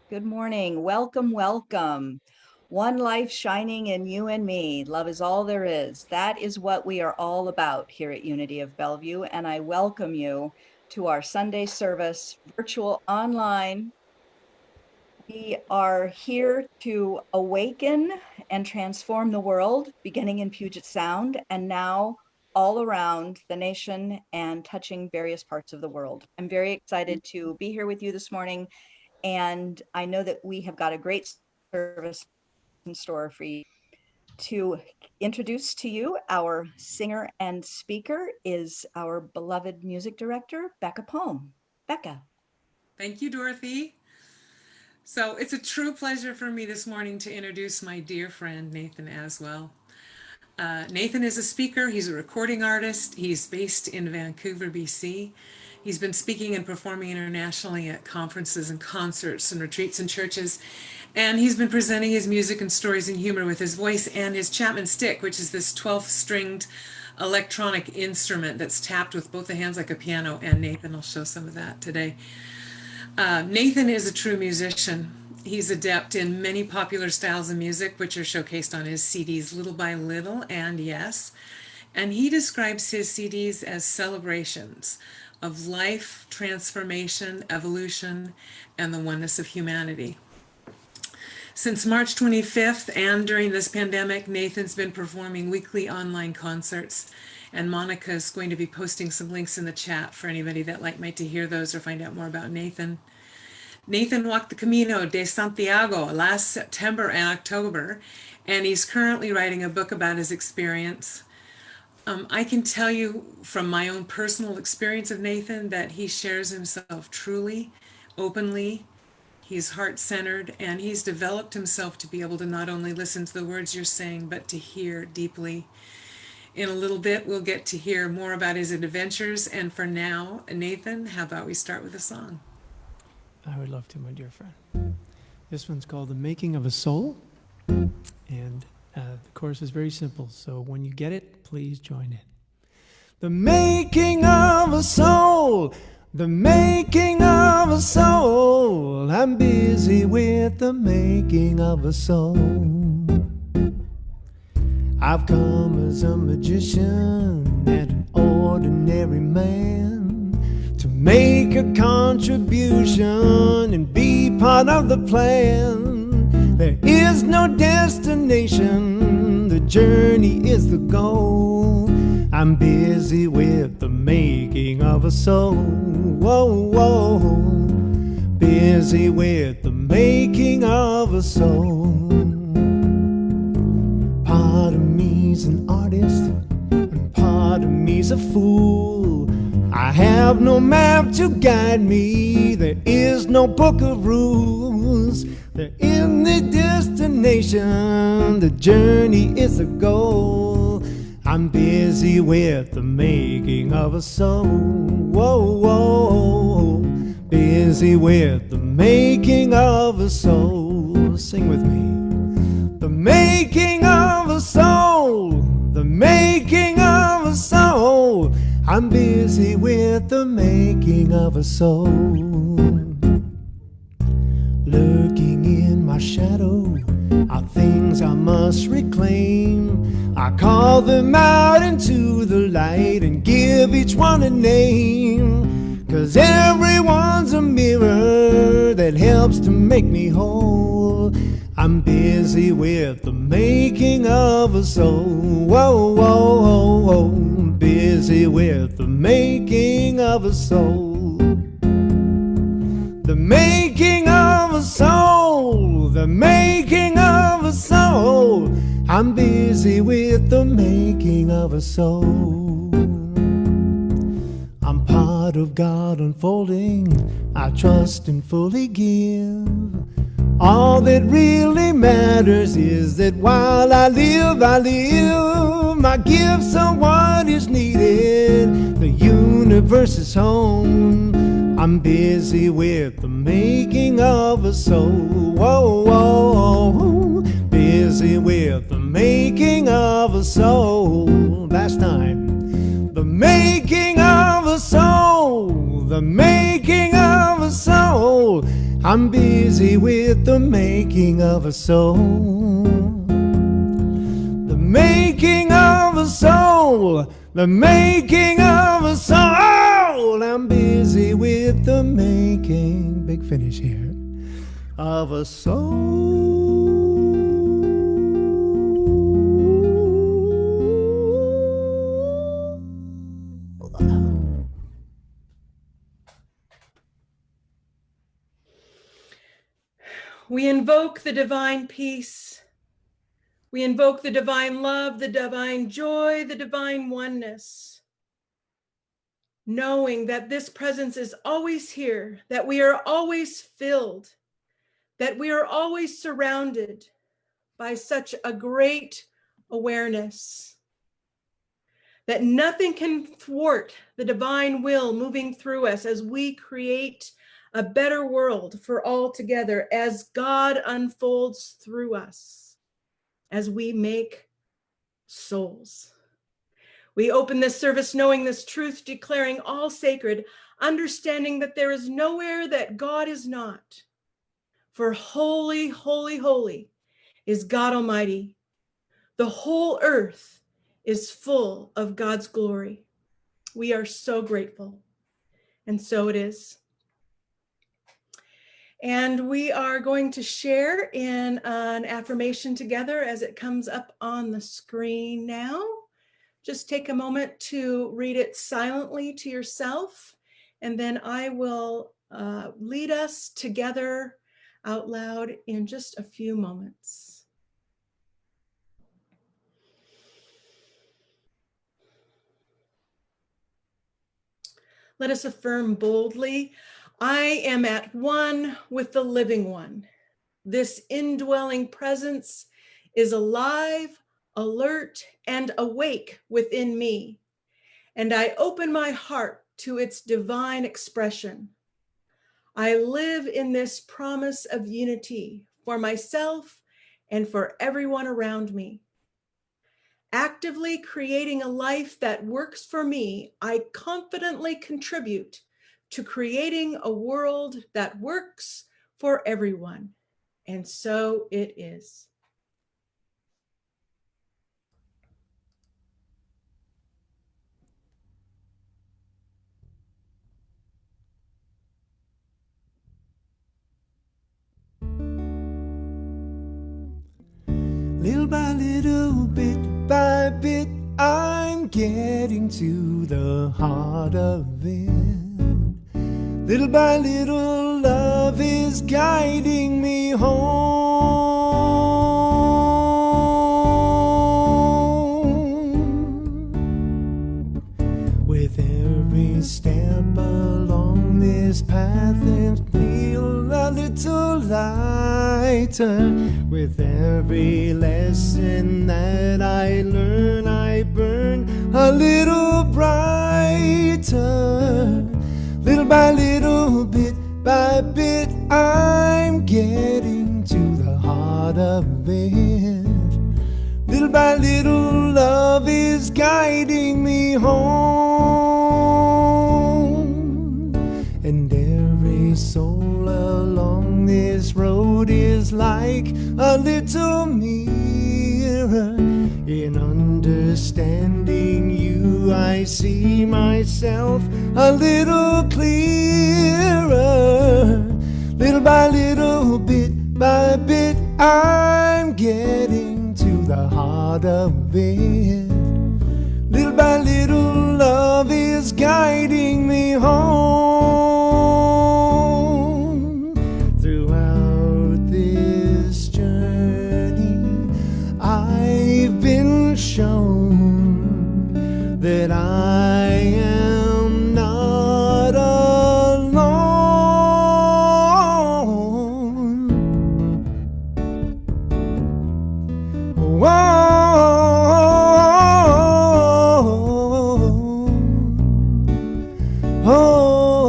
Good morning. Welcome, welcome. One life shining in you and me. Love is all there is. That is what we are all about here at Unity of Bellevue. And I welcome you to our Sunday service, virtual online. We are here to awaken and transform the world, beginning in Puget Sound and now all around the nation and touching various parts of the world. I'm very excited to be here with you this morning. And I know that we have got a great service in store for you. To introduce to you our singer and speaker is our beloved music director, Becca Palm. Becca. Thank you, Dorothy. So it's a true pleasure for me this morning to introduce my dear friend, Nathen Aswell. Nathen is a speaker, he's a recording artist, he's based in Vancouver, BC. He's been speaking and performing internationally at conferences and concerts and retreats and churches. And he's been presenting his music and stories and humor with his voice and his Chapman stick, which is this 12-stringed electronic instrument that's tapped with both the hands like a piano. And Nathen will show some of that today. Nathen is a true musician. He's adept in many popular styles of music, which are showcased on his CDs Little by Little and Yes. And he describes his CDs as celebrations of life, transformation, evolution, and the oneness of humanity. Since March 25th and during this pandemic, Nathen's been performing weekly online concerts, and Monica's going to be posting some links in the chat for anybody that might like to hear those or find out more about Nathen. Nathen walked the Camino de Santiago last September and October, and he's currently writing a book about his experience. I can tell you from my own personal experience of Nathen that he shares himself truly, openly. He's heart-centered, and he's developed himself to be able to not only listen to the words you're saying, but to hear deeply. In a little bit, we'll get to hear more about his adventures, and for now, Nathen, how about we start with a song? I would love to, my dear friend. This one's called The Making of a Soul, and the chorus is very simple, so when you get it, please join in. The making of a soul, the making of a soul. I'm busy with the making of a soul. I've come as a magician and an ordinary man to make a contribution and be part of the plan. There is no destination, the journey is the goal. I'm busy with the making of a soul. Whoa, whoa. Busy with the making of a soul. Part of me's an artist, and part of me's a fool. I have no map to guide me, there is no book of rules. There is no destination, the journey is the goal. I'm busy with the making of a soul. Whoa, whoa. Busy with the making of a soul. Sing with me. The making of a soul, the making of a soul. I'm busy with the making of a soul. Lurking in my shadow are things I must reclaim. I call them out into the light and give each one a name. 'Cause everyone's a mirror that helps to make me whole. I'm busy with the making of a soul. Whoa, whoa, whoa, whoa. Busy with the making of a soul. The making of a soul, the making of a soul. I'm busy with the making of a soul. I'm part of God unfolding, I trust and fully give. All that really matters is that while I live, my gifts are what is needed. The universe is home. I'm busy with the making of a soul. Whoa, whoa, busy with the making of a soul. Last time. The making of a soul, the making of a soul. I'm busy with the making of a soul. The making of a soul. The making of a soul. I'm busy with the making, big finish here, of a soul. We invoke the divine peace. We invoke the divine love, the divine joy, the divine oneness, knowing that this presence is always here, that we are always filled, that we are always surrounded by such a great awareness, that nothing can thwart the divine will moving through us as we create a better world for all together, as God unfolds through us, as we make souls. We open this service knowing this truth, declaring all sacred, understanding that there is nowhere that God is not. For holy, holy, holy is God Almighty. The whole earth is full of God's glory. We are so grateful. And so it is. And we are going to share in an affirmation together as it comes up on the screen now. Just take a moment to read it silently to yourself, and then I will lead us together out loud in just a few moments. Let us affirm boldly, I am at one with the living one. This indwelling presence is alive, alert, and awake within me, and I open my heart to its divine expression. I live in this promise of unity for myself and for everyone around me. Actively creating a life that works for me, I confidently contribute to creating a world that works for everyone. And so it is. Little by little, bit by bit, I'm getting to the heart of it. Little by little, love is guiding me home. With every step along this path, it feels a little lighter. With every lesson that I learn, I burn a little brighter. Little by little, bit by bit, I'm getting to the heart of it. Little by little, love is guiding me home. And every soul along this road is like a little mirror. In understanding you, I see myself a little clearer. Little by little, bit by bit, I'm getting to the heart of it. Little by little, love is guiding me home. Throughout this journey, I've been shown that I am not alone. Whoa. Oh,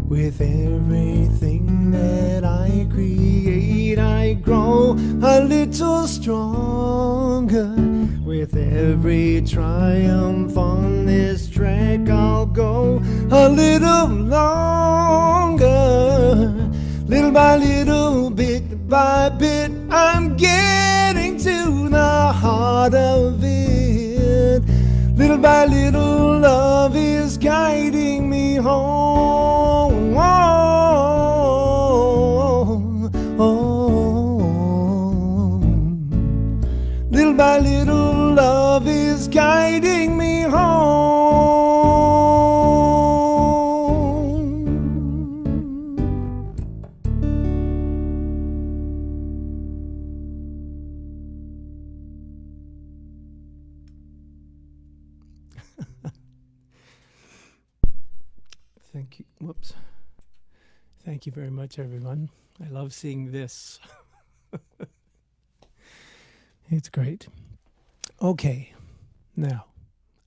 With everything that I create, I grow a little stronger. With every triumph on this track, I'll go a little longer. Little by little, bit by bit, I'm getting to the heart of it. Little by little, love is guiding me home. Little by little, love is guiding me home. Thank you. Whoops. Thank you very much, everyone. I love seeing this. It's great. Okay. Now,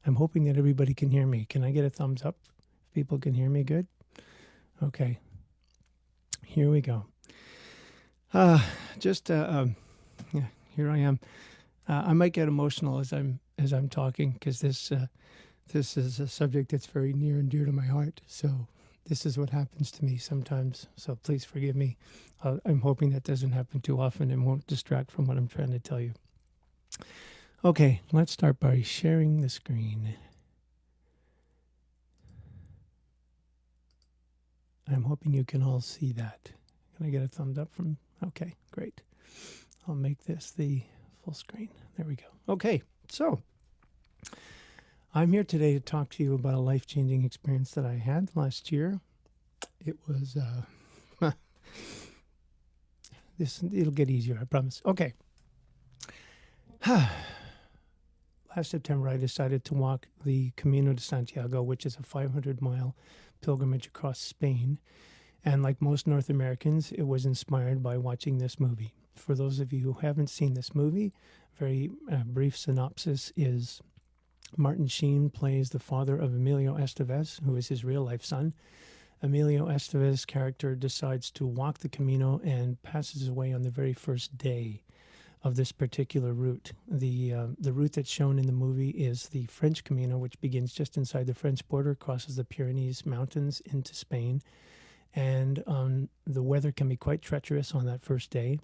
I'm hoping that everybody can hear me. Can I get a thumbs up? People can hear me good? Okay. Here we go. Yeah, here I am. I might get emotional as I'm talking, because this is a subject that's very near and dear to my heart. So this is what happens to me sometimes. So please forgive me. I'm hoping that doesn't happen too often and won't distract from what I'm trying to tell you. Okay, let's start by sharing the screen. I'm hoping you can all see that. Can I get a thumbs up from? Okay, great. I'll make this the full screen. There we go. Okay, so I'm here today to talk to you about a life-changing experience that I had last year. It was, it'll get easier, I promise. Okay. Last September, I decided to walk the Camino de Santiago, which is a 500-mile pilgrimage across Spain. And like most North Americans, it was inspired by watching this movie. For those of you who haven't seen this movie, very brief synopsis is Martin Sheen plays the father of Emilio Estevez, who is his real-life son. Emilio Estevez's character decides to walk the Camino and passes away on the very first day of this particular route. The route that's shown in the movie is the French Camino, which begins just inside the French border, crosses the Pyrenees Mountains into Spain. And the weather can be quite treacherous on that first day.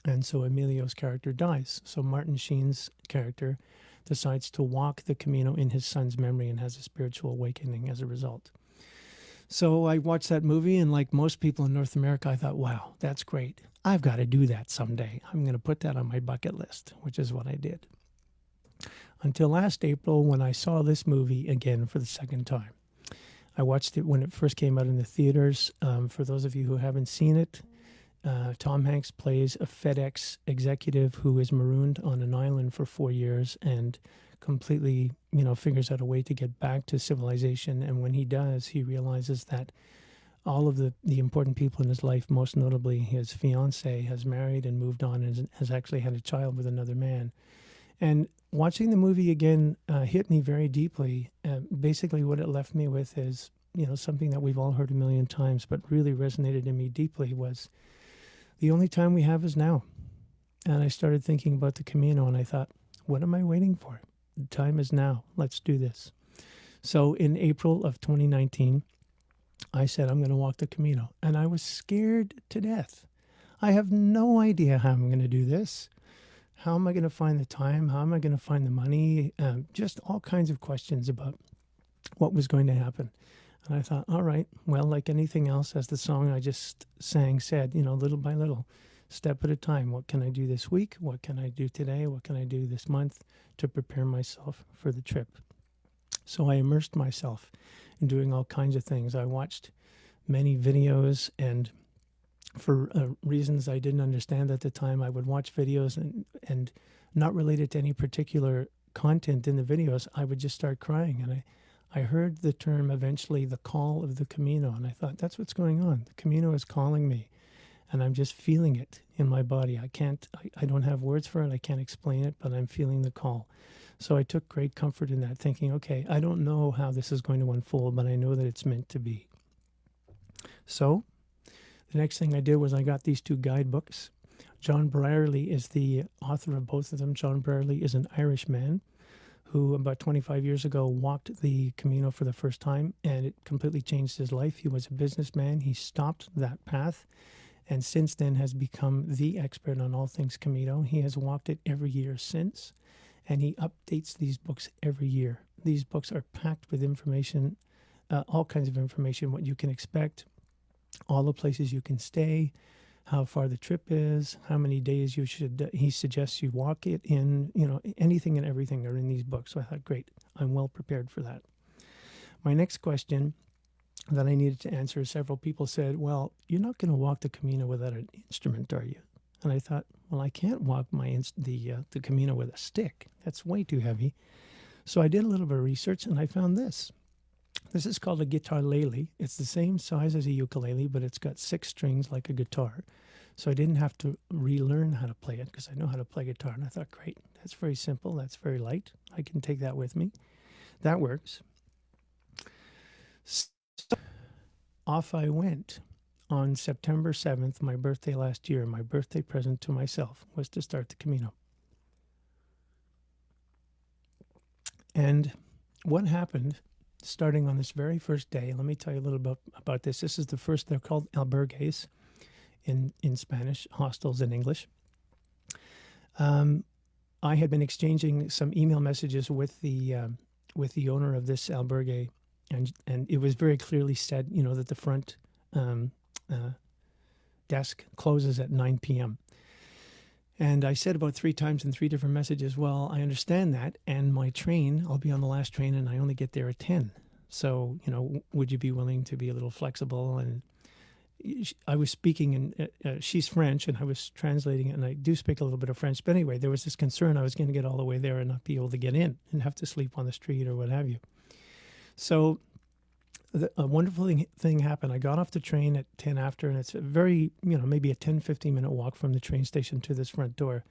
And so Emilio's character dies. So Martin Sheen's character decides to walk the Camino in his son's memory and has a spiritual awakening as a result. So I watched that movie, and like most people in North America, I thought, wow, that's great. I've got to do that someday. I'm going to put that on my bucket list, which is what I did. Until last April, when I saw this movie again for the second time. I watched it when it first came out in the theaters. For those of you who haven't seen it, Tom Hanks plays a FedEx executive who is marooned on an island for 4 years and completely, figures out a way to get back to civilization. And when he does, he realizes that all of the important people in his life, most notably his fiance, has married and moved on and has actually had a child with another man. And watching the movie again hit me very deeply. Basically, what it left me with is, something that we've all heard a million times, but really resonated in me deeply was the only time we have is now. And I started thinking about the Camino, and I thought, what am I waiting for? The time is now. Let's do this. So in April of 2019, I said, I'm going to walk the Camino. And I was scared to death. I have no idea how I'm going to do this. How am I going to find the time? How am I going to find the money? Just all kinds of questions about what was going to happen. And I thought, all right, well, like anything else, as the song I just sang said, little by little, step at a time. What can I do this week? What can I do today? What can I do this month to prepare myself for the trip? So I immersed myself in doing all kinds of things. I watched many videos, and for reasons I didn't understand at the time, I would watch videos and not related to any particular content in the videos, I would just start crying. And I heard the term eventually, the call of the Camino, and I thought, that's what's going on. The Camino is calling me, and I'm just feeling it in my body. I don't have words for it. I can't explain it, but I'm feeling the call. So I took great comfort in that, thinking, okay, I don't know how this is going to unfold, but I know that it's meant to be. So the next thing I did was I got these 2 guidebooks. John Brierley is the author of both of them. John Brierley is an Irish man who about 25 years ago walked the Camino for the first time, and it completely changed his life. He was a businessman. He stopped that path and since then has become the expert on all things Camino. He has walked it every year since, and he updates these books every year. These books are packed with information, all kinds of information, what you can expect, all the places you can stay, how far the trip is, how many days you should, he suggests you walk it in, anything and everything are in these books. So I thought, great, I'm well prepared for that. My next question that I needed to answer, several people said, well, you're not going to walk the Camino without an instrument, are you? And I thought, well, I can't walk the Camino with a stick. That's way too heavy. So I did a little bit of research and I found this. This is called a guitar-lele. It's the same size as a ukulele, but it's got 6 strings like a guitar. So I didn't have to relearn how to play it because I know how to play guitar. And I thought, great, that's very simple. That's very light. I can take that with me. That works. So off I went on September 7th, my birthday last year. My birthday present to myself was to start the Camino. And what happened starting on this very first day, let me tell you a little bit about this. This is the first, they're called albergues in Spanish, hostels in English. I had been exchanging some email messages with the owner of this albergue, and it was very clearly said, that the front desk closes at 9 p.m. And I said about 3 times in 3 different messages, well, I understand that, and my train, I'll be on the last train, and I only get there at 10. So, would you be willing to be a little flexible? And I was speaking, and she's French, and I was translating it, and I do speak a little bit of French. But anyway, there was this concern I was going to get all the way there and not be able to get in and have to sleep on the street or what have you. So a wonderful thing happened. I got off the train at 10 after, and it's a very, maybe a 10, 15-minute walk from the train station to this front door.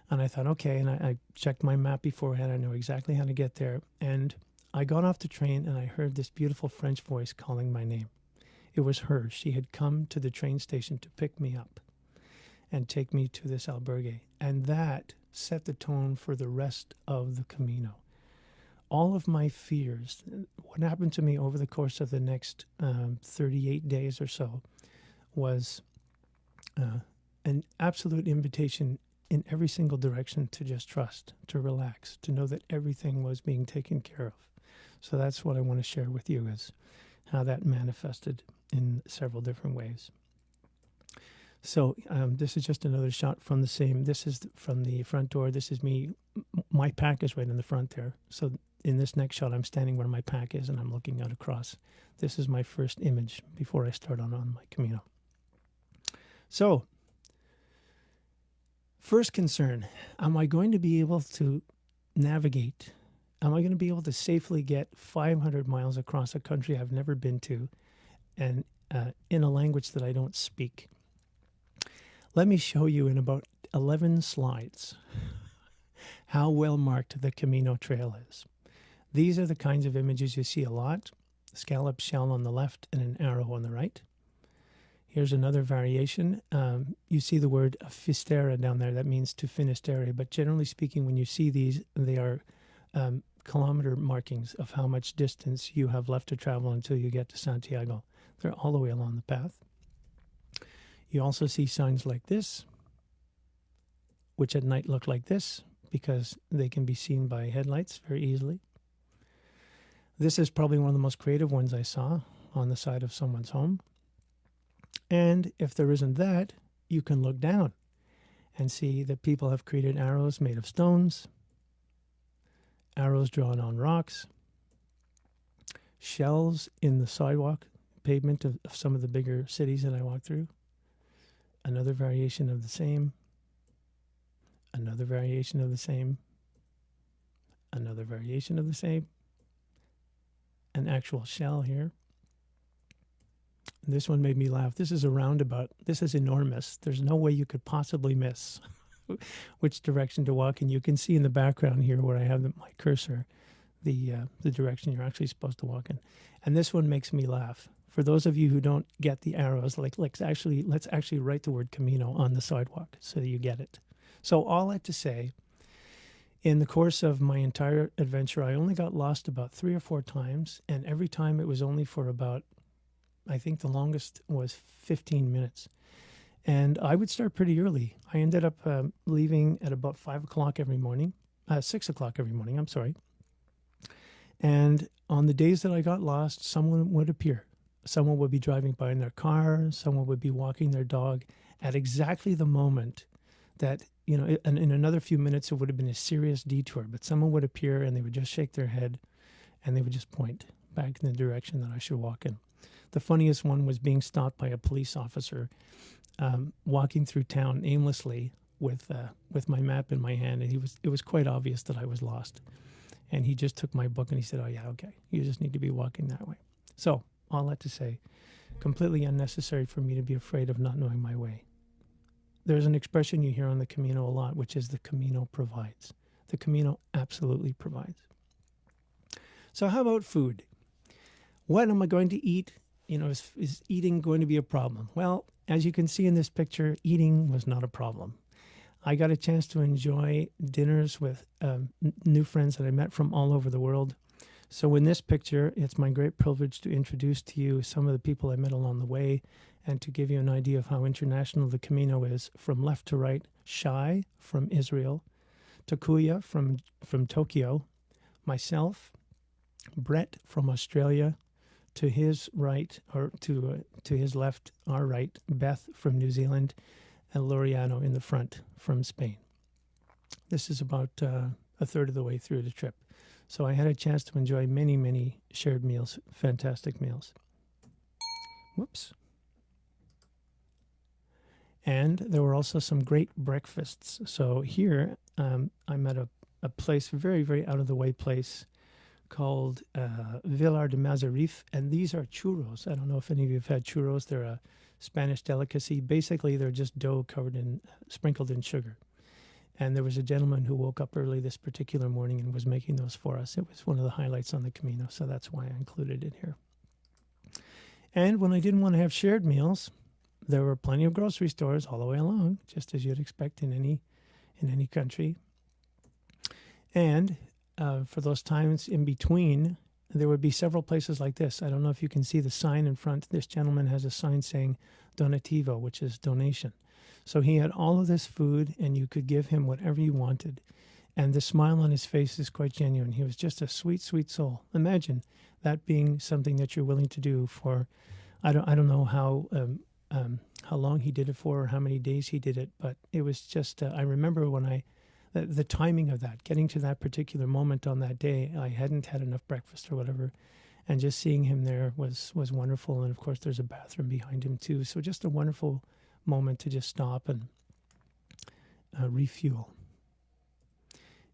And I thought, okay, and I checked my map beforehand. I know exactly how to get there. And I got off the train, and I heard this beautiful French voice calling my name. It was her. She had come to the train station to pick me up and take me to this albergue. And that set the tone for the rest of the Camino. All of my fears, what happened to me over the course of the next 38 days or so, was an absolute invitation in every single direction to just trust, to relax, to know that everything was being taken care of. So that's what I want to share with you, is how that manifested in several different ways. So this is just another shot from the same, this is from the front door. This is me. My pack is right in the front there. So in this next shot, I'm standing where my pack is and I'm looking out across. This is my first image before I start on my Camino. So first concern, am I going to be able to navigate? Am I going to be able to safely get 500 miles across a country I've never been to, and in a language that I don't speak? Let me show you in about 11 slides how well marked the Camino Trail is. These are the kinds of images you see a lot. Scallop shell on the left and an arrow on the right. Here's another variation. You see the word Fistera down there. That means to Finisterre. But generally speaking, when you see these, they are kilometer markings of how much distance you have left to travel until you get to Santiago. They're all the way along the path. You also see signs like this, which at night look like this because they can be seen by headlights very easily. This is probably one of the most creative ones I saw on the side of someone's home. And if there isn't that, you can look down and see that people have created arrows made of stones, arrows drawn on rocks, shells in the sidewalk pavement of some of the bigger cities that I walked through. Another variation of the same, another variation of the same, another variation of the same, an actual shell here. This one made me laugh. This is a roundabout. This is enormous. There's no way you could possibly miss which direction to walk. And you can see in the background here where I have my cursor, the direction you're actually supposed to walk in. And this one makes me laugh For those of you who don't get the arrows, like let's actually write the word Camino on the sidewalk so that you get it. So all that to say, in the course of my entire adventure, I only got lost about 3 or 4 times, and every time it was only for about, I think the longest was 15 minutes. And I would start pretty early. I ended up leaving at about 5 o'clock every morning, 6 o'clock every morning, I'm sorry. And on the days that I got lost, someone would appear. Someone would be driving by in their car, someone would be walking their dog at exactly the moment that, you know, in another few minutes, it would have been a serious detour, but someone would appear and they would just shake their head and they would just point back in the direction that I should walk in. The funniest one was being stopped by a police officer walking through town aimlessly with my map in my hand, and it was quite obvious that I was lost. And he just took my book and he said, "Oh yeah, okay, you just need to be walking that way." So all that to say, completely unnecessary for me to be afraid of not knowing my way. There's an expression you hear on the Camino a lot, which is the Camino provides. The Camino absolutely provides. So how about food? What am I going to eat? You know, is eating going to be a problem? Well, as you can see in this picture, eating was not a problem. I got a chance to enjoy dinners with new friends that I met from all over the world. So in this picture, it's my great privilege to introduce to you some of the people I met along the way and to give you an idea of how international the Camino is. From left to right, Shai from Israel, Takuya from Tokyo, myself, Brett from Australia, to his right, or to his left, our right, Beth from New Zealand, and Laureano in the front from Spain. This is about a third of the way through the trip. So I had a chance to enjoy many, many shared meals, fantastic meals. Whoops. And there were also some great breakfasts. So here I'm at a place, very, very out of the way place called Villar de Mazarif. And these are churros. I don't know if any of you have had churros. They're a Spanish delicacy. Basically, they're just dough sprinkled in sugar. And there was a gentleman who woke up early this particular morning and was making those for us. It was one of the highlights on the Camino, so that's why I included it here. And when I didn't want to have shared meals, there were plenty of grocery stores all the way along, just as you'd expect in any country. And for those times in between, there would be several places like this. I don't know if you can see the sign in front. This gentleman has a sign saying donativo, which is donation. So he had all of this food, and you could give him whatever you wanted. And the smile on his face is quite genuine. He was just a sweet, sweet soul. Imagine that being something that you're willing to do for, I don't know how long he did it for or how many days he did it, but it was just, I remember when the timing of that, getting to that particular moment on that day, I hadn't had enough breakfast or whatever, and just seeing him there was wonderful. And of course, there's a bathroom behind him too. So just a wonderful moment to just stop and refuel.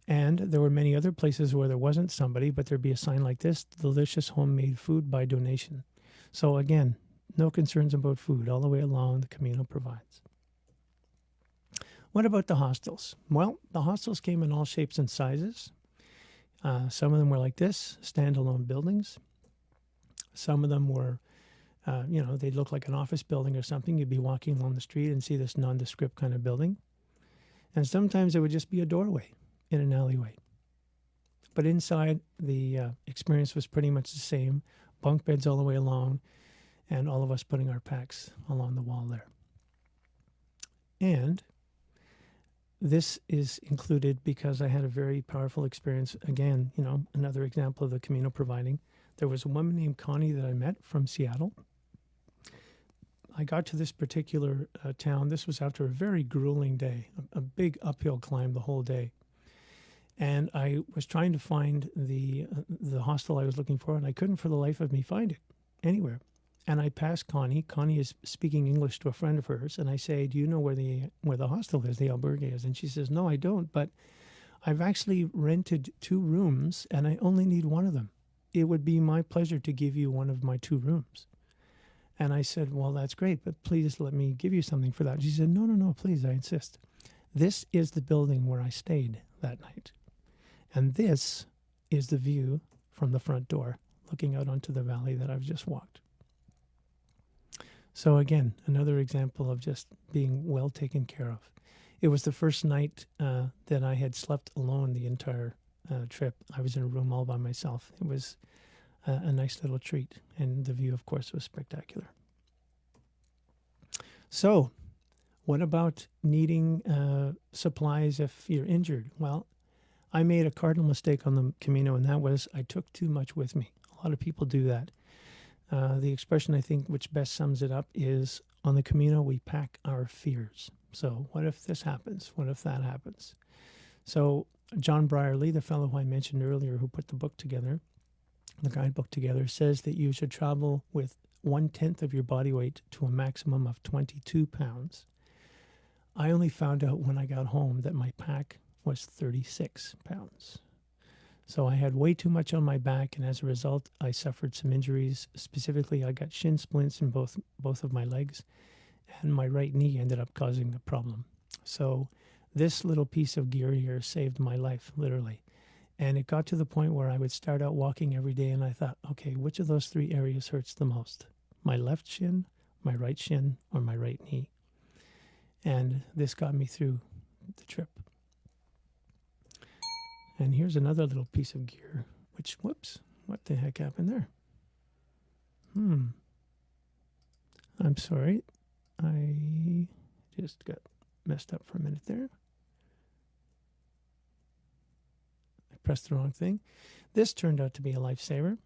And there were many other places where there wasn't somebody, but there'd be a sign like this: delicious homemade food by donation. So again, no concerns about food all the way along. The Camino provides. What about the hostels? Well, the hostels came in all shapes and sizes. Some of them were like this, standalone buildings. Some of them were they'd look like an office building or something. You'd be walking along the street and see this nondescript kind of building. And sometimes it would just be a doorway in an alleyway. But inside, the experience was pretty much the same. Bunk beds all the way along, and all of us putting our packs along the wall there. And this is included because I had a very powerful experience. Again, another example of the Camino providing. There was a woman named Connie that I met from Seattle. I got to this particular town. This was after a very grueling day, a big uphill climb the whole day. And I was trying to find the hostel I was looking for, and I couldn't for the life of me find it anywhere. And I passed Connie. Connie is speaking English to a friend of hers, and I say, "Do you know where the hostel is, the albergue is?" And she says, "No, I don't, but I've actually rented 2 rooms, and I only need one of them. It would be my pleasure to give you one of my 2 rooms." And I said, "Well, that's great, but please let me give you something for that." She said, No, please, I insist. This is the building where I stayed that night. And this is the view from the front door, looking out onto the valley that I've just walked. So again, another example of just being well taken care of. It was the first night that I had slept alone the entire trip. I was in a room all by myself. It was a nice little treat, and the view, of course, was spectacular. So, what about needing supplies if you're injured? Well, I made a cardinal mistake on the Camino, and that was I took too much with me. A lot of people do that. The expression I think which best sums it up is on the Camino, we pack our fears. So, what if this happens? What if that happens? So, John Brierley, the fellow who I mentioned earlier who put the book together, the guidebook together, says that you should travel with 1/10 of your body weight to a maximum of 22 pounds. I only found out when I got home that my pack was 36 pounds. So I had way too much on my back, and as a result, I suffered some injuries. Specifically, I got shin splints in both of my legs, and my right knee ended up causing the problem. So this little piece of gear here saved my life, literally. And it got to the point where I would start out walking every day, and I thought, okay, which of those three areas hurts the most? My left shin, my right shin, or my right knee? And this got me through the trip. And here's another little piece of gear, which, whoops, what the heck happened there? I'm sorry. I just got messed up for a minute there. I pressed the wrong thing. This turned out to be a lifesaver.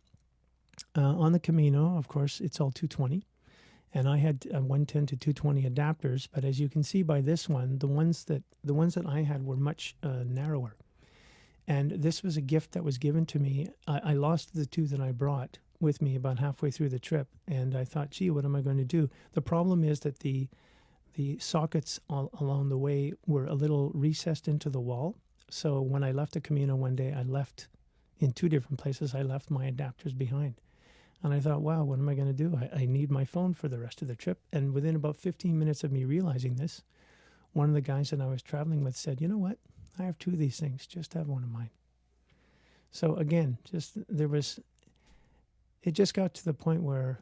On the Camino, of course, it's all 220. And I had 110 to 220 adapters, but as you can see by this one, the ones that I had were much narrower. And this was a gift that was given to me. I lost the two that I brought with me about halfway through the trip, and I thought, gee, what am I going to do? The problem is that the sockets all along the way were a little recessed into the wall. So when I left the Camino one day, I left in two different places. I left my adapters behind. And I thought, wow, what am I going to do? I need my phone for the rest of the trip. And within about 15 minutes of me realizing this, one of the guys that I was traveling with said, you know what? I have two of these things. Just have one of mine. So again, it just got to the point where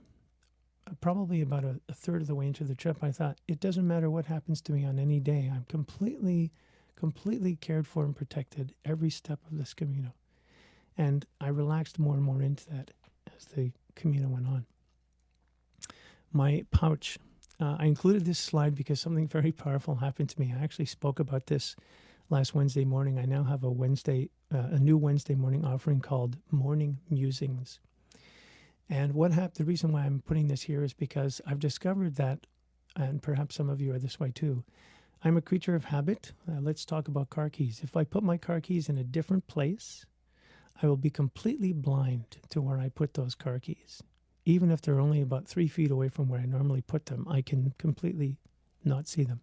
probably about a third of the way into the trip, I thought, it doesn't matter what happens to me on any day. I'm completely cared for and protected every step of this Camino. And I relaxed more and more into that as the Camino went on. My pouch. I included this slide because something very powerful happened to me. I actually spoke about this last Wednesday morning. I now have a new Wednesday morning offering called Morning Musings. And the reason why I'm putting this here is because I've discovered that, and perhaps some of you are this way too, I'm a creature of habit. Let's talk about car keys. If I put my car keys in a different place, I will be completely blind to where I put those car keys. Even if they're only about 3 feet away from where I normally put them, I can completely not see them.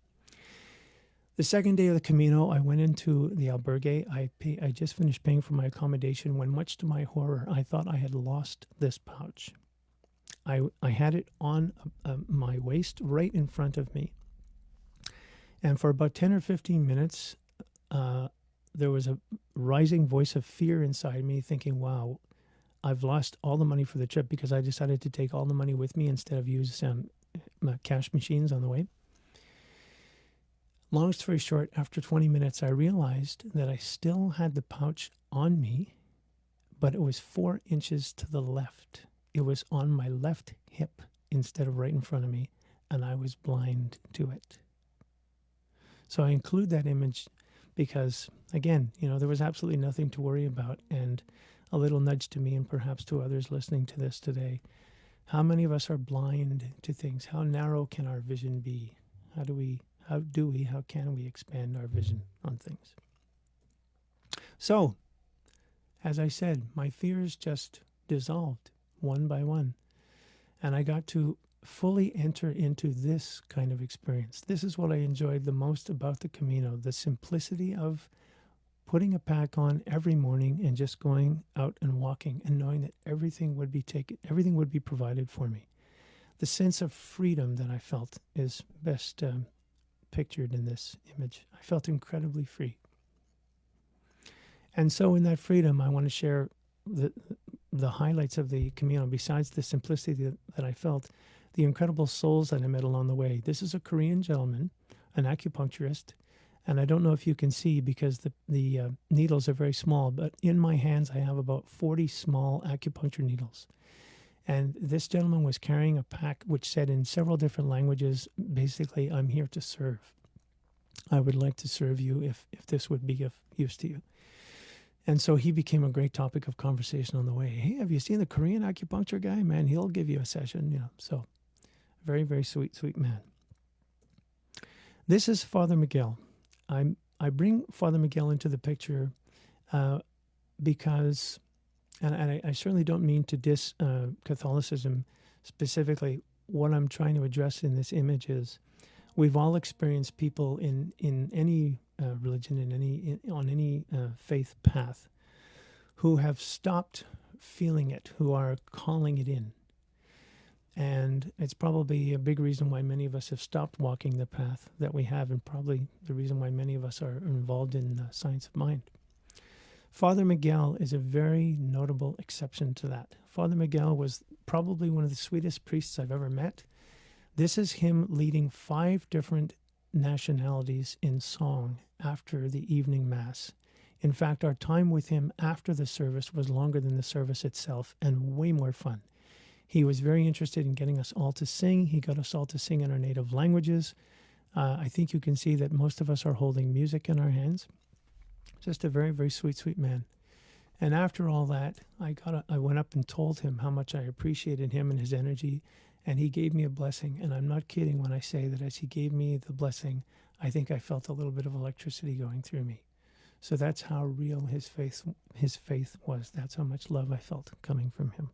The second day of the Camino, I went into the albergue. I just finished paying for my accommodation when, much to my horror, I thought I had lost this pouch. I had it on my waist right in front of me. And for about 10 or 15 minutes, there was a rising voice of fear inside me thinking, wow, I've lost all the money for the trip because I decided to take all the money with me instead of use some cash machines on the way. Long story short, after 20 minutes, I realized that I still had the pouch on me, but it was 4 inches to the left. It was on my left hip instead of right in front of me, and I was blind to it. So I include that image because, again, there was absolutely nothing to worry about, and a little nudge to me and perhaps to others listening to this today. How many of us are blind to things? How narrow can our vision be? How can we expand our vision on things? So, as I said, my fears just dissolved one by one. And I got to fully enter into this kind of experience. This is what I enjoyed the most about the Camino, the simplicity of putting a pack on every morning and just going out and walking and knowing that everything would be provided for me. The sense of freedom that I felt is best pictured in this image. I felt incredibly free. And so in that freedom, I want to share the highlights of the Camino. Besides the simplicity that I felt, the incredible souls that I met along the way. This is a Korean gentleman, an acupuncturist, and I don't know if you can see because the needles are very small, but in my hands I have about 40 small acupuncture needles. And this gentleman was carrying a pack which said in several different languages, basically, I'm here to serve. I would like to serve you if this would be of use to you. And so he became a great topic of conversation on the way. Hey, have you seen the Korean acupuncture guy? Man, he'll give you a session, you know. So very, very sweet, sweet man. This is Father Miguel. I bring Father Miguel into the picture because, and I certainly don't mean to diss Catholicism specifically. What I'm trying to address in this image is we've all experienced people in any religion, on any faith path, who have stopped feeling it, who are calling it in. And it's probably a big reason why many of us have stopped walking the path that we have, and probably the reason why many of us are involved in the science of mind. Father Miguel is a very notable exception to that. Father Miguel was probably one of the sweetest priests I've ever met. This is him leading 5 different nationalities in song after the evening mass. In fact, our time with him after the service was longer than the service itself and way more fun. He was very interested in getting us all to sing. He got us all to sing in our native languages. I think you can see that most of us are holding music in our hands. Just a very, very sweet, sweet man. And after all that, I went up and told him how much I appreciated him and his energy, and he gave me a blessing. And I'm not kidding when I say that as he gave me the blessing, I think I felt a little bit of electricity going through me. So that's how real his faith was. That's how much love I felt coming from him.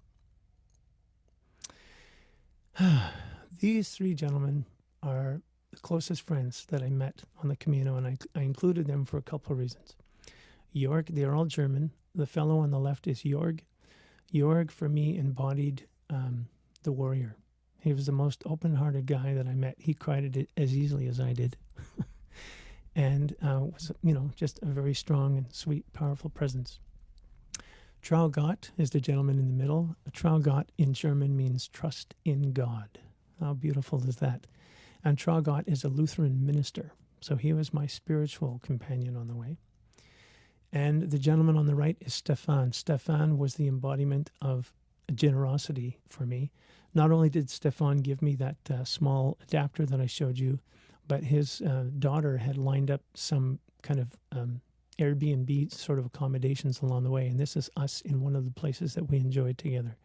These 3 gentlemen are the closest friends that I met on the Camino, and I included them for a couple of reasons. Jorg, they're all German. The fellow on the left is Jorg. Jorg, for me, embodied the warrior. He was the most open-hearted guy that I met. He cried it as easily as I did. And was, just a very strong and sweet, powerful presence. Traugott is the gentleman in the middle. Traugott in German means trust in God. How beautiful is that? And Traugott is a Lutheran minister. So he was my spiritual companion on the way. And the gentleman on the right is Stefan. Stefan was the embodiment of generosity for me. Not only did Stefan give me that small adapter that I showed you, but his daughter had lined up some kind of Airbnb sort of accommodations along the way. And this is us in one of the places that we enjoyed together.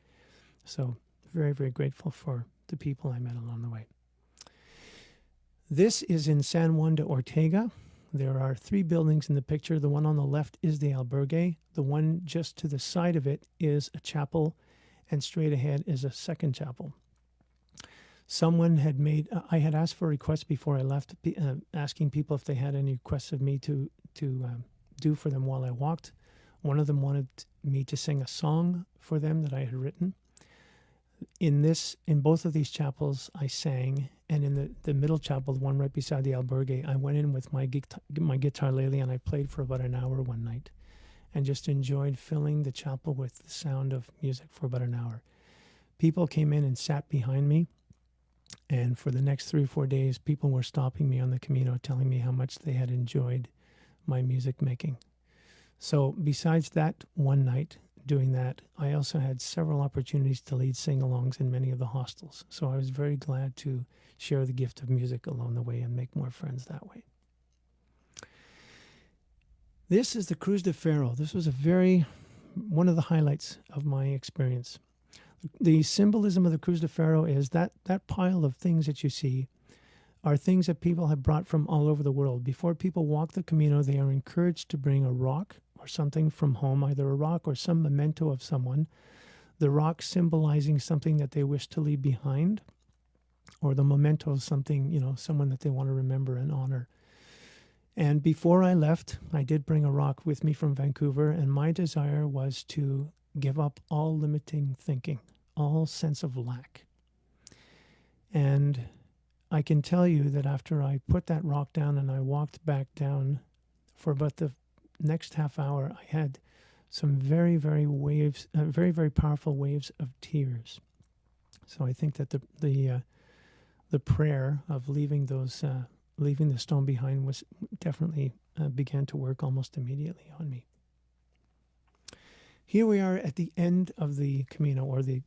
So very, very grateful for the people I met along the way. This is in San Juan de Ortega. There are 3 buildings in the picture. The one on the left is the albergue. The one just to the side of it is a chapel, and straight ahead is a second chapel. Someone had made, I had asked for requests before I left, asking people if they had any requests of me to do for them while I walked. One of them wanted me to sing a song for them that I had written. In both of these chapels, I sang, and in the middle chapel, the one right beside the albergue, I went in with my guitar lily, and I played for about an hour one night, and just enjoyed filling the chapel with the sound of music for about an hour. People came in and sat behind me, and for the next 3 or 4 days, people were stopping me on the Camino, telling me how much they had enjoyed my music making. So besides that one night doing that, I also had several opportunities to lead sing-alongs in many of the hostels. So I was very glad to share the gift of music along the way and make more friends that way. This is the Cruz de Ferro. This was one of the highlights of my experience. The symbolism of the Cruz de Ferro is that pile of things that you see are things that people have brought from all over the world. Before people walk the Camino, they are encouraged to bring a rock or something from home, either a rock or some memento of someone. The rock symbolizing something that they wish to leave behind, or the memento of something, someone that they want to remember and honor. And before I left, I did bring a rock with me from Vancouver, and my desire was to give up all limiting thinking, all sense of lack. And I can tell you that after I put that rock down and I walked back down for about the next half hour, I had some very, very very powerful waves of tears. So I think that the prayer of leaving leaving the stone behind was definitely began to work almost immediately on me. Here we are at the end of the Camino, or the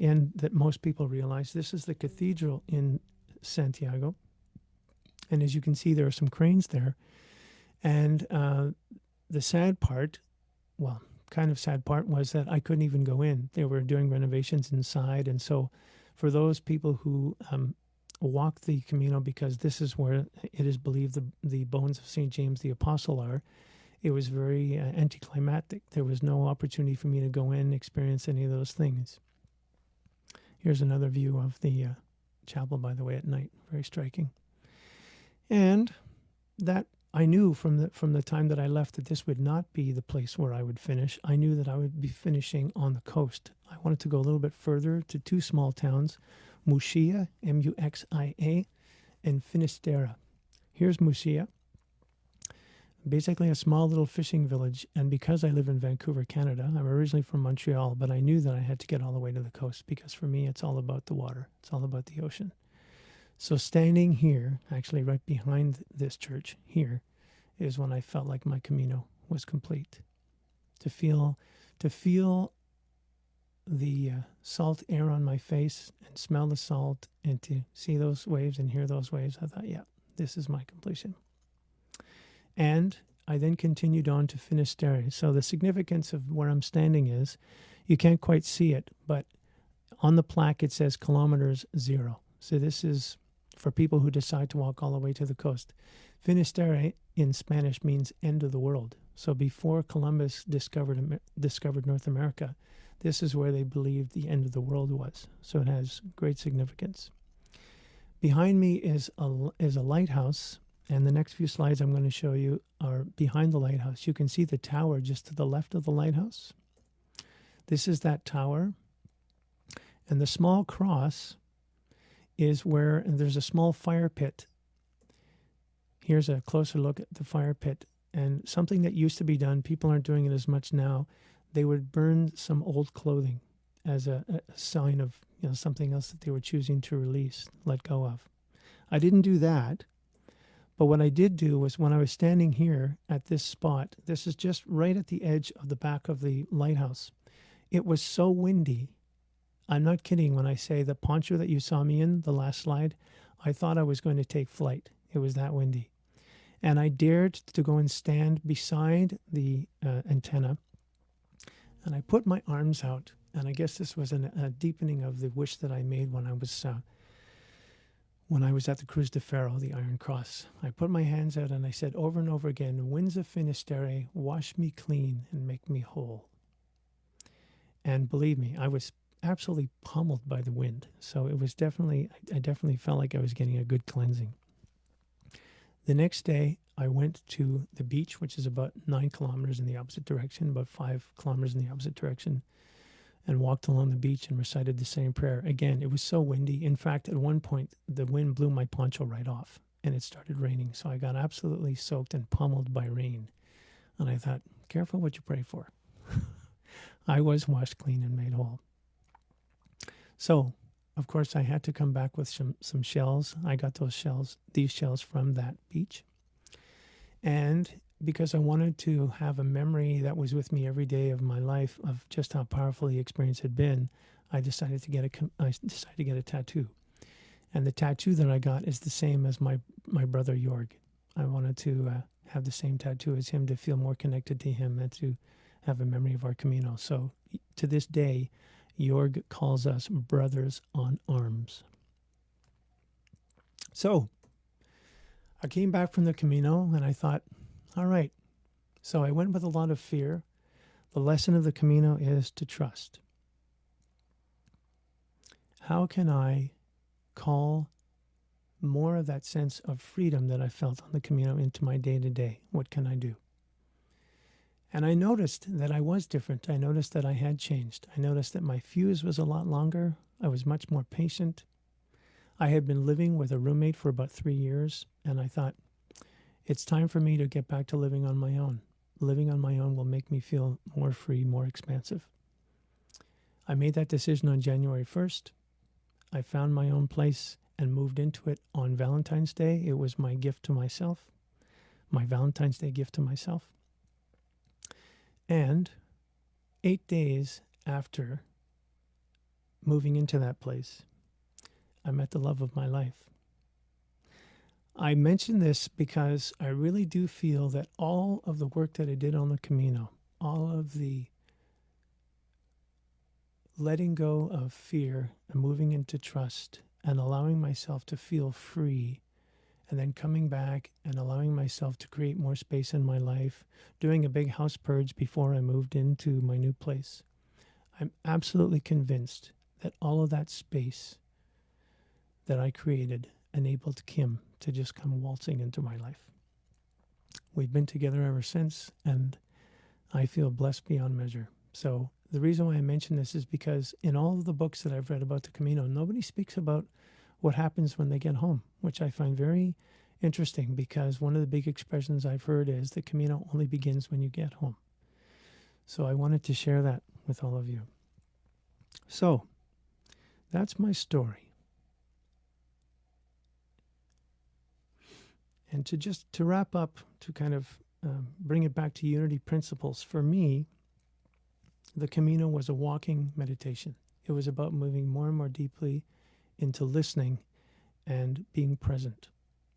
end that most people realize. This is the cathedral in Santiago. And as you can see, there are some cranes there. And the sad part, well, kind of sad part, was that I couldn't even go in. They were doing renovations inside. And so for those people who walk the Camino, because this is where it is believed the bones of St. James the Apostle are, it was very anticlimactic. There was no opportunity for me to go in and experience any of those things. Here's another view of the chapel, by the way, at night. Very striking. And that I knew from the time that I left that this would not be the place where I would finish. I knew that I would be finishing on the coast. I wanted to go a little bit further to two small towns, Muxia, Muxia, and Finisterre. Here's Muxia, basically a small little fishing village. And because I live in Vancouver, Canada, I'm originally from Montreal, but I knew that I had to get all the way to the coast because for me, it's all about the water. It's all about the ocean. So standing here, actually right behind this church here, is when I felt like my Camino was complete. To feel the salt air on my face and smell the salt and to see those waves and hear those waves, I thought, yeah, this is my completion. And I then continued on to Finisterre. So the significance of where I'm standing is, you can't quite see it, but on the plaque it says kilometers 0. So this is for people who decide to walk all the way to the coast. Finisterre in Spanish means end of the world. So before Columbus discovered North America, this is where they believed the end of the world was. So it has great significance. Behind me is a lighthouse, and the next few slides I'm going to show you are behind the lighthouse. You can see the tower just to the left of the lighthouse. This is that tower. And the small cross is where there's a small fire pit. Here's a closer look at the fire pit. And something that used to be done, people aren't doing it as much now, they would burn some old clothing as a sign of something else that they were choosing to release, let go of. I didn't do that, but what I did do was when I was standing here at this spot, this is just right at the edge of the back of the lighthouse. It was so windy. I'm not kidding when I say the poncho that you saw me in, the last slide, I thought I was going to take flight. It was that windy. And I dared to go and stand beside the antenna, and I put my arms out. And I guess this was a deepening of the wish that I made when I was at the Cruz de Ferro, the Iron Cross. I put my hands out and I said over and over again, winds of Finisterre, wash me clean and make me whole. And believe me, I was absolutely pummeled by the wind. So it was I definitely felt like I was getting a good cleansing. The next day, I went to the beach, which is about 9 kilometers in the opposite direction, about 5 kilometers in the opposite direction, and walked along the beach and recited the same prayer. Again, it was so windy. In fact, at one point, the wind blew my poncho right off, and it started raining. So I got absolutely soaked and pummeled by rain. And I thought, careful what you pray for. I was washed clean and made whole. So, of course, I had to come back with some shells. I got these shells from that beach. And because I wanted to have a memory that was with me every day of my life of just how powerful the experience had been, I decided to get a tattoo. And the tattoo that I got is the same as my brother Jorg. I wanted to have the same tattoo as him to feel more connected to him and to have a memory of our Camino. So to this day, Jorg calls us brothers on arms. So I came back from the Camino and I thought, all right. So I went with a lot of fear. The lesson of the Camino is to trust. How can I call more of that sense of freedom that I felt on the Camino into my day-to-day? What can I do? And I noticed that I was different. I noticed that I had changed. I noticed that my fuse was a lot longer. I was much more patient. I had been living with a roommate for about 3 years, and I thought, it's time for me to get back to living on my own. Living on my own will make me feel more free, more expansive. I made that decision on January 1st, I found my own place and moved into it on Valentine's Day. It was my gift to myself, my Valentine's Day gift to myself. And 8 days after moving into that place, I met the love of my life. I mention this because I really do feel that all of the work that I did on the Camino, all of the letting go of fear and moving into trust and allowing myself to feel free, and then coming back and allowing myself to create more space in my life, doing a big house purge before I moved into my new place. I'm absolutely convinced that all of that space that I created enabled Kim to just come waltzing into my life. We've been together ever since, and I feel blessed beyond measure. So the reason why I mention this is because in all of the books that I've read about the Camino, nobody speaks about what happens when they get home, which I find very interesting, because one of the big expressions I've heard is the Camino only begins when you get home. So I wanted to share that with all of you. So that's my story. And to wrap up, to kind of bring it back to unity principles, for me, the Camino was a walking meditation. It was about moving more and more deeply into listening and being present.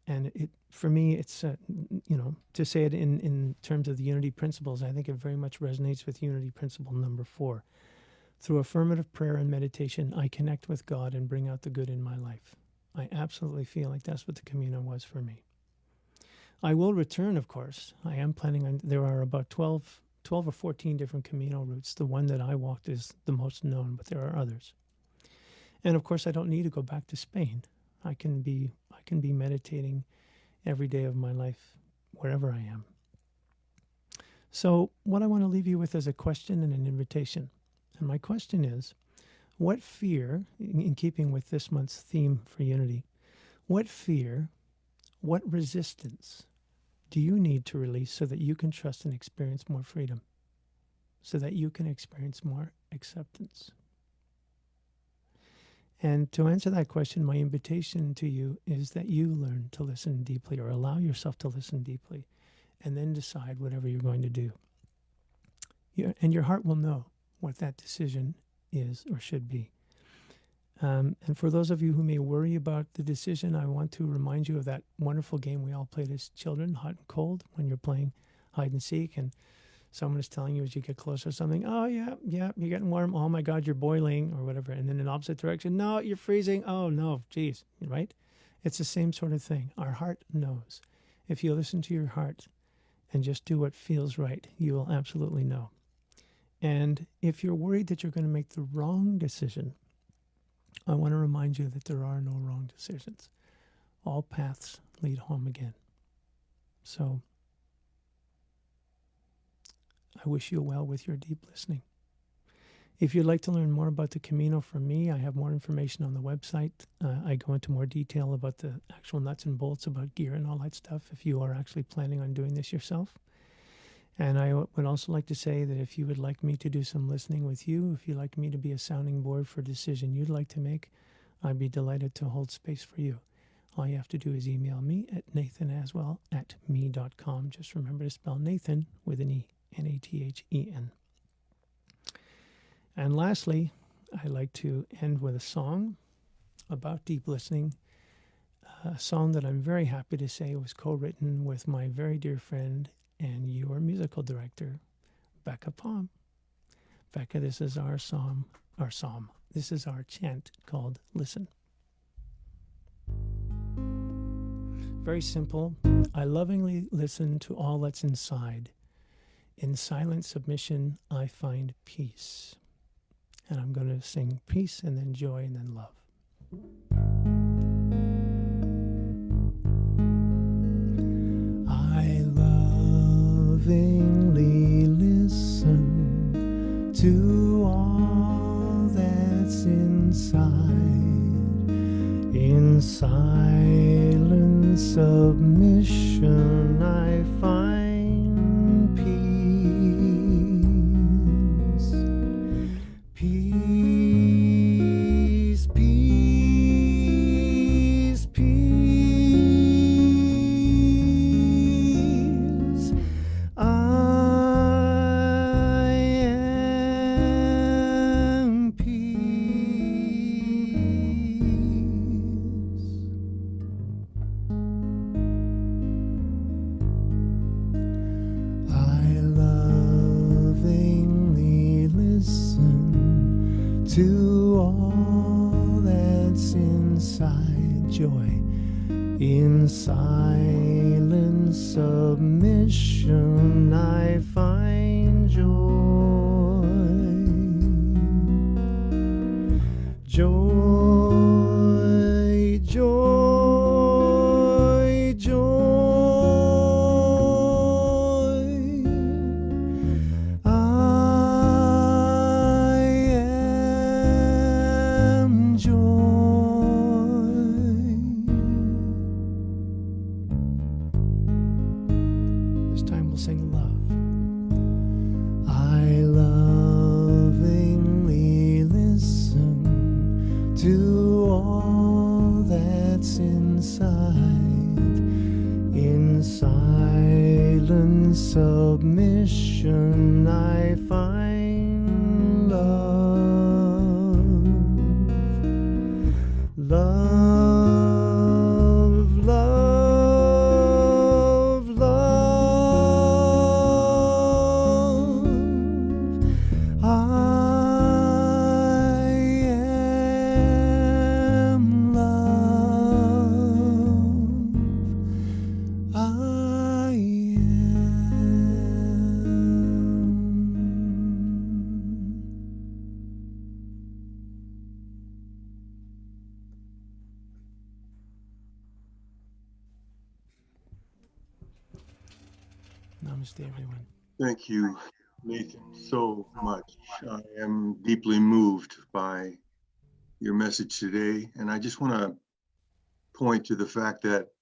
And for me, it's, to say it in terms of the unity principles, I think it very much resonates with unity principle number 4. Through affirmative prayer and meditation, I connect with God and bring out the good in my life. I absolutely feel like that's what the Camino was for me. I will return, of course. I am planning on, there are about 12 or 14 different Camino routes. The one that I walked is the most known, but there are others. And of course, I don't need to go back to Spain. I can be meditating every day of my life, wherever I am. So what I want to leave you with is a question and an invitation. And my question is, what fear, in keeping with this month's theme for unity, what fear, what resistance do you need to release so that you can trust and experience more freedom, so that you can experience more acceptance? And to answer that question, my invitation to you is that you learn to listen deeply, or allow yourself to listen deeply, and then decide whatever you're going to do. And your heart will know what that decision is or should be. And for those of you who may worry about the decision, I want to remind you of that wonderful game we all played as children, hot and cold, when you're playing hide and seek, and someone is telling you as you get closer something, oh, yeah, you're getting warm. Oh, my God, you're boiling, or whatever. And then in opposite direction, no, you're freezing. Oh, no, geez, right? It's the same sort of thing. Our heart knows. If you listen to your heart and just do what feels right, you will absolutely know. And if you're worried that you're going to make the wrong decision, I want to remind you that there are no wrong decisions. All paths lead home again. So I wish you well with your deep listening. If you'd like to learn more about the Camino from me, I have more information on the website. I go into more detail about the actual nuts and bolts, about gear and all that stuff, if you are actually planning on doing this yourself. And I would also like to say that if you would like me to do some listening with you, if you'd like me to be a sounding board for a decision you'd like to make, I'd be delighted to hold space for you. All you have to do is email me at nathenaswell@me.com. Just remember to spell Nathen with an E, Nathen. And lastly, I like to end with a song about deep listening, a song that I'm very happy to say was co-written with my very dear friend and your musical director, Becca Palm. Becca, this is our psalm. This is our chant called Listen. Very simple. I lovingly listen to all that's inside. In silent submission, I find peace. And I'm going to sing peace and then joy and then love. I lovingly listen to all that's inside. In silent submission, I find peace. Peace, peace. to all that's inside joy. In silent submission I find joy. Joy, joy, joy. I am joy. This time we'll sing love. I lovingly listen to all that's inside. In silent submission I find love. Love, love, love. I am love. I am. Namaste, everyone. Thank you, Nathan, so much. I am deeply moved by your message today. And I just want to point to the fact that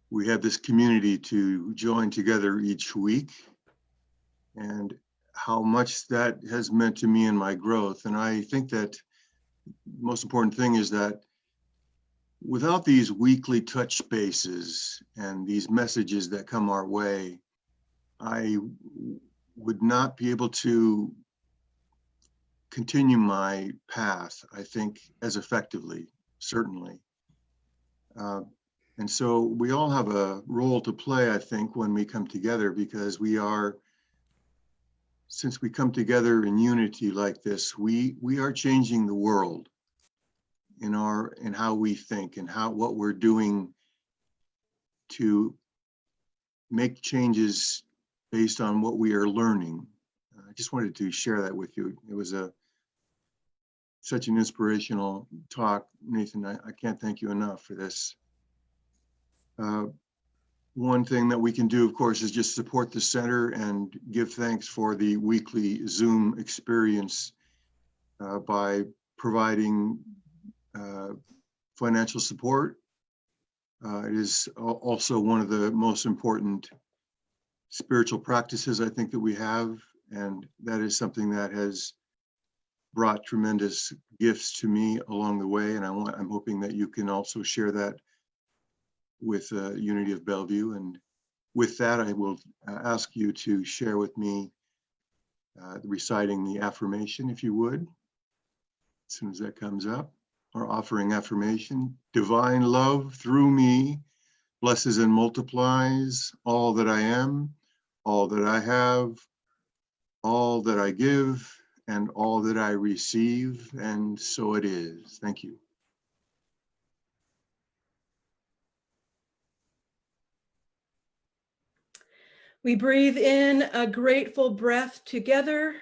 we have this community to join together each week and how much that has meant to me in my growth. And I think that the most important thing is that without these weekly touch spaces and these messages that come our way, I would not be able to continue my path, I think, as effectively, certainly. And so we all have a role to play, I think, when we come together, because since we come together in unity like this, we are changing the world in how we think and what we're doing to make changes based on what we are learning. I just wanted to share that with you. It was such an inspirational talk, Nathan. I can't thank you enough for this. One thing that we can do, of course, is just support the center and give thanks for the weekly Zoom experience by providing financial support. It is also one of the most important spiritual practices I think that we have, and that is something that has brought tremendous gifts to me along the way, and I'm hoping that you can also share that with Unity of Bellevue. And with that, I will ask you to share with me reciting the affirmation, if you would, as soon as that comes up. Our offering affirmation: divine love through me blesses and multiplies all that I am, all that I have, all that I give, and all that I receive, and so it is. Thank you. We breathe in a grateful breath together.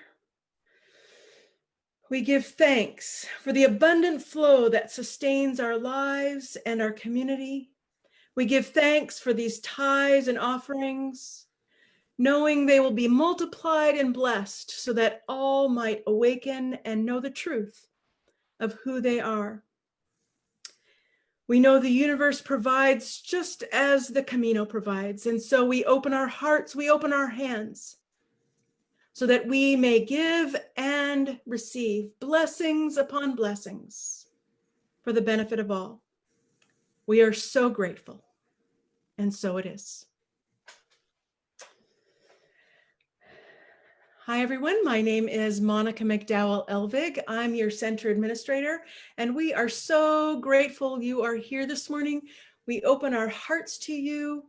We give thanks for the abundant flow that sustains our lives and our community. We give thanks for these tithes and offerings, knowing they will be multiplied and blessed so that all might awaken and know the truth of who they are. We know the universe provides just as the Camino provides, and so we open our hearts, we open our hands, so that we may give and receive blessings upon blessings for the benefit of all. We are so grateful, and so it is. Hi, everyone. My name is Monica McDowell Elvig. I'm your center administrator, and we are so grateful you are here this morning. We open our hearts to you.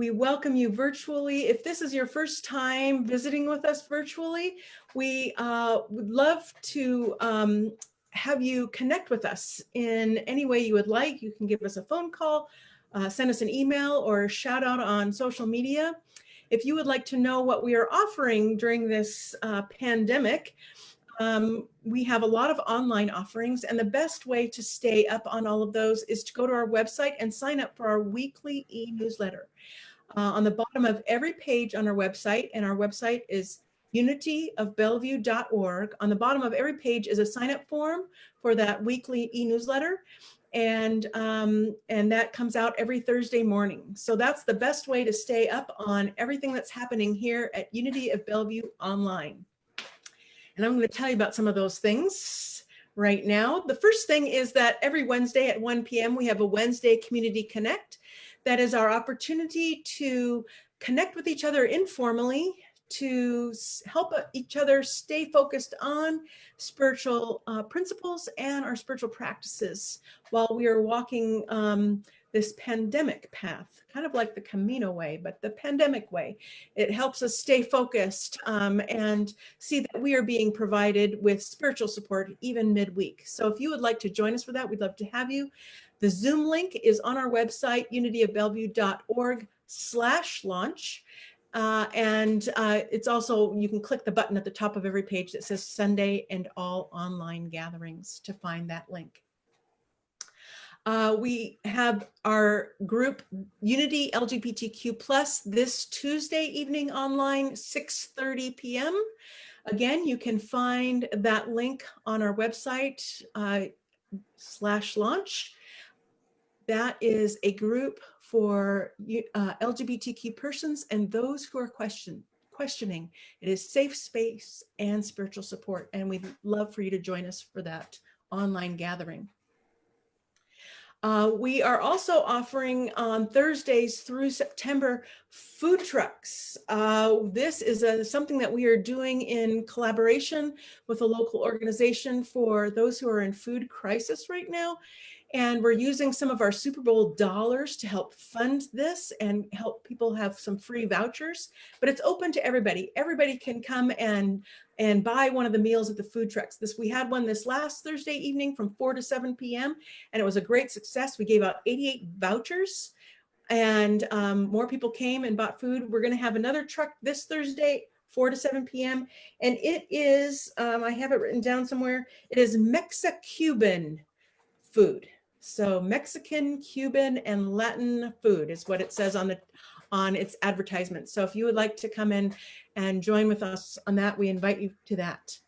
We welcome you virtually. If this is your first time visiting with us virtually, we would love to have you connect with us in any way you would like. You can give us a phone call, send us an email, or shout out on social media. If you would like to know what we are offering during this pandemic, we have a lot of online offerings, and the best way to stay up on all of those is to go to our website and sign up for our weekly e-newsletter. On the bottom of every page on our website, and our website is unityofbellevue.org. On the bottom of every page is a sign-up form for that weekly e-newsletter, and that comes out every Thursday morning. So that's the best way to stay up on everything that's happening here at Unity of Bellevue Online. And I'm going to tell you about some of those things right now. The first thing is that every Wednesday at 1 p.m. we have a Wednesday Community Connect. That is our opportunity to connect with each other informally, to help each other stay focused on spiritual principles and our spiritual practices while we are walking this pandemic path, kind of like the Camino way, but the pandemic way. It helps us stay focused and see that we are being provided with spiritual support even midweek. So if you would like to join us for that, we'd love to have you. The Zoom link is on our website, unityofbellevue.org/launch. It's also, you can click the button at the top of every page that says Sunday and all online gatherings to find that link. We have our group Unity LGBTQ+ this Tuesday evening online, 6:30 p.m. Again, you can find that link on our website /launch. That is a group for LGBTQ persons and those who are questioning. It is safe space and spiritual support, and we'd love for you to join us for that online gathering. We are also offering on Thursdays through September food trucks. This is something that we are doing in collaboration with a local organization for those who are in food crisis right now. And we're using some of our Super Bowl dollars to help fund this and help people have some free vouchers, but it's open to everybody. Everybody can come and buy one of the meals at the food trucks. We had one this last Thursday evening from 4 to 7 p.m. and it was a great success. We gave out 88 vouchers and more people came and bought food. We're going to have another truck this Thursday, 4 to 7 p.m. And it is, I have it written down somewhere, it is Mexicuban food. So Mexican, Cuban, and Latin food is what it says on its advertisement. So if you would like to come in and join with us on that, we invite you to that.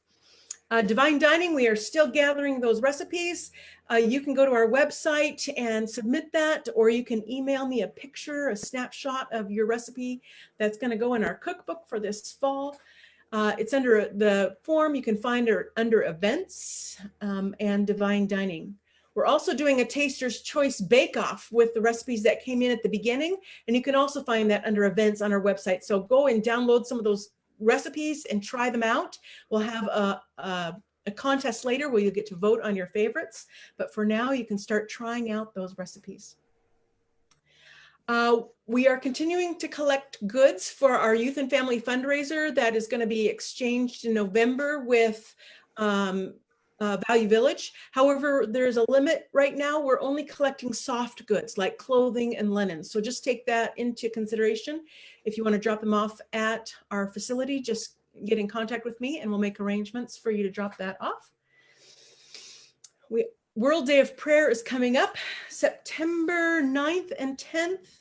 Divine Dining, we are still gathering those recipes. You can go to our website and submit that, or you can email me a picture, a snapshot of your recipe that's going to go in our cookbook for this fall. It's under the form you can find under events and Divine Dining. We're also doing a Taster's Choice Bake-Off with the recipes that came in at the beginning, and you can also find that under events on our website. So go and download some of those recipes and try them out. We'll have a contest later where you get to vote on your favorites, but for now you can start trying out those recipes. We are continuing to collect goods for our youth and family fundraiser that is going to be exchanged in November with Value Village. However, there's a limit right now. We're only collecting soft goods like clothing and linen. So just take that into consideration. If you want to drop them off at our facility, just get in contact with me and we'll make arrangements for you to drop that off. World Day of Prayer is coming up September 9th and 10th.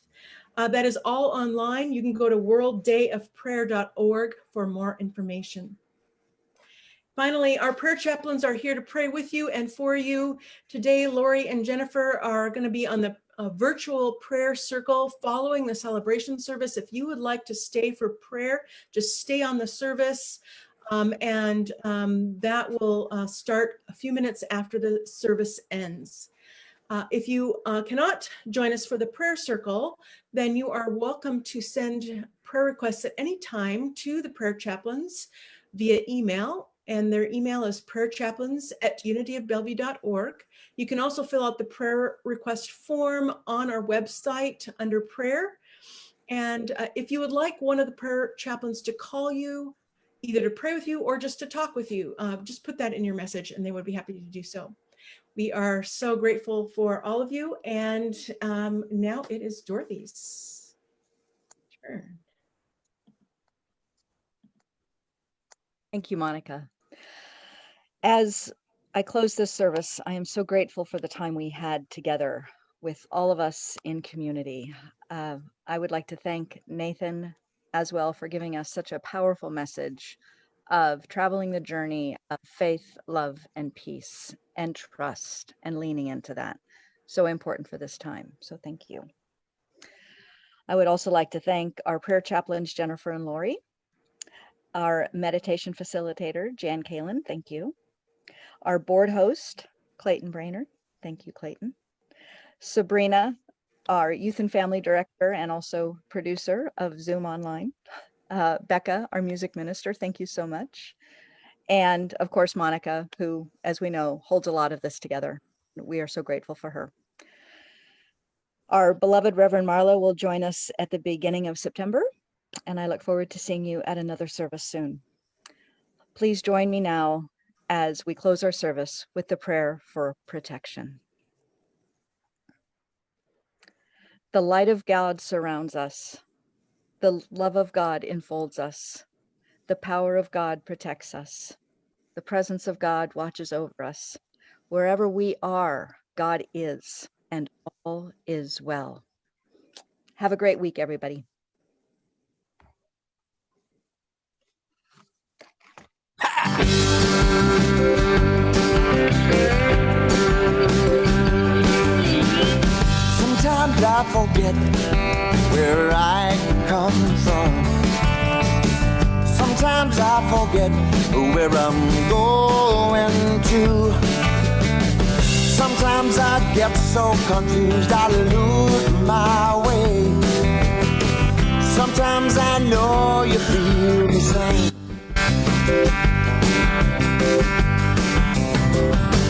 That is all online. You can go to worlddayofprayer.org for more information. Finally, our prayer chaplains are here to pray with you and for you. Today, Lori and Jennifer are going to be on the virtual prayer circle following the celebration service. If you would like to stay for prayer, just stay on the service. That will start a few minutes after the service ends. If you cannot join us for the prayer circle, then you are welcome to send prayer requests at any time to the prayer chaplains via email. And their email is prayerchaplains@unityofbellevue.org. You can also fill out the prayer request form on our website under prayer. And if you would like one of the prayer chaplains to call you, either to pray with you or just to talk with you, just put that in your message and they would be happy to do so. We are so grateful for all of you. And now it is Dorothy's turn. Thank you, Monica. As I close this service, I am so grateful for the time we had together with all of us in community. I would like to thank Nathen Aswell for giving us such a powerful message of traveling the journey of faith, love, and peace, and trust, and leaning into that. So important for this time. So thank you. I would also like to thank our prayer chaplains, Jennifer and Lori, our meditation facilitator, Jan Kalin, thank you. Our board host, Clayton Brainerd, thank you, Clayton. Sabrina, our youth and family director and also producer of Zoom Online. Becca, our music minister, thank you so much. And of course, Monica, who, as we know, holds a lot of this together. We are so grateful for her. Our beloved Reverend Marlo will join us at the beginning of September, and I look forward to seeing you at another service soon. Please join me now as we close our service with the prayer for protection. The light of God surrounds us. The love of God enfolds us. The power of God protects us. The presence of God watches over us. Wherever we are, God is, and all is well. Have a great week, everybody. Sometimes I forget where I come from. Sometimes I forget where I'm going to. Sometimes I get so confused I lose my way. Sometimes I know you feel the same.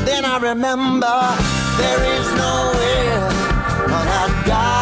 Then I remember there is nowhere that God